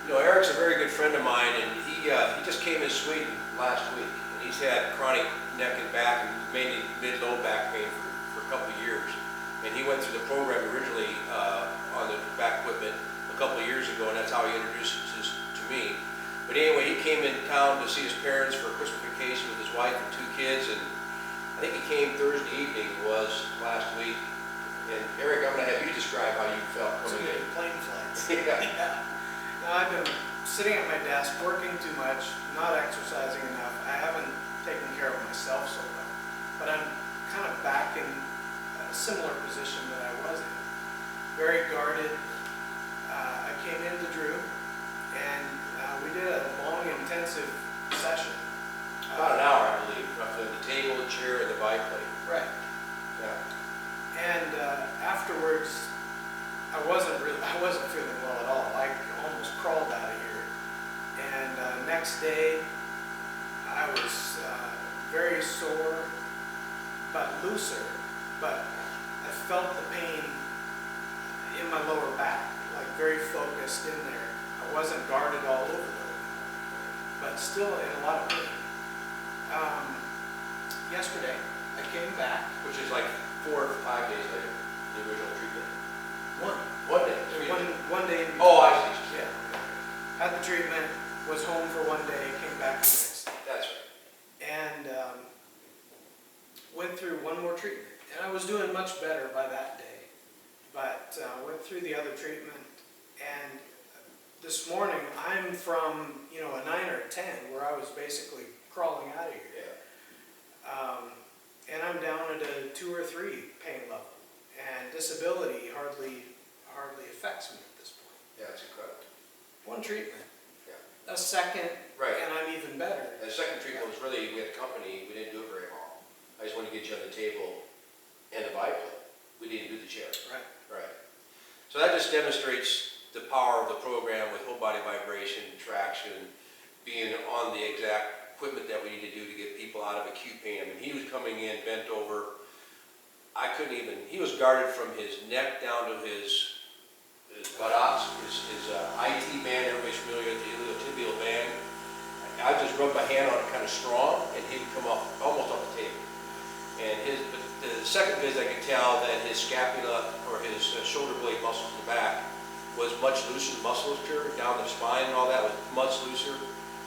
You know, Eric's a very good friend of mine, and he just came in Sweden last week, and he's had chronic neck and back, and mainly mid-low back pain for a couple of years. And he went through the program originally on the back equipment a couple of years ago, and that's how he introduced this to me. But anyway, he came in town to see his parents for Christmas vacation with his wife and 2 kids, and I think he came Thursday evening, was last week. And Eric, I'm going to have you describe how you felt coming in. Plane flights. Yeah. Yeah. No, I've been sitting at my desk, working too much, not exercising enough. I haven't taken care of myself so well. But I'm kind of back in a similar position that I was in. Very guarded. I came into Drew, and we did a long, intensive session. About an hour, I believe, roughly, the table, the chair, and the biplane. Right. Yeah. And afterwards, I wasn't feeling well at all. I almost crawled out of here. And next day, I was very sore, but looser. But I felt the pain in my lower back, like very focused in there. I wasn't guarded all over though, but still in a lot of pain. Yesterday, I came back. Which is like 4 or 5 days later, the original treatment. One Day. one day. Oh, I see. Yeah. Had the treatment, was home for one day, came back the next day. That's right. And went through one more treatment. And I was doing much better by that day. But went through the other treatment. And this morning, I'm from, a 9 or a 10, where I was basically crawling out of here. Yeah. And I'm down at a 2 or 3 pain level. And disability hardly affects me at this point. Yeah, it's incredible. One treatment. Yeah. A second, Right. and I'm even better. And the second treatment was really, we had company, we didn't do it very long. I just wanted to get you on the table and the biplane. We didn't do the chair. Right. Right. So that just demonstrates the power of the program with whole body vibration, traction, being on the exact equipment that we need to do to get people out of acute pain. I mean, he was coming in bent over. I couldn't even, he was guarded from his neck down to his buttocks, his IT band. Everybody's familiar with the iliotibial band. I just rubbed my hand on it kind of strong, and he would come up almost off the table. And the second visit, I could tell that his scapula or his shoulder blade muscles in the back was much looser. Musculature down the spine and all that was much looser.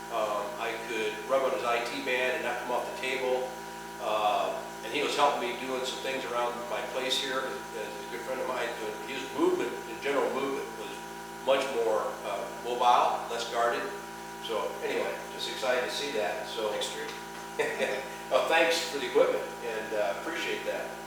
I could rub on his IT band and not come off the table. And he was helping me doing some things around my place here. As a good friend of mine, his movement, the general movement, was much more mobile, less guarded. So anyway, just excited to see that. So Extreme. well, thanks for the equipment, and appreciate that.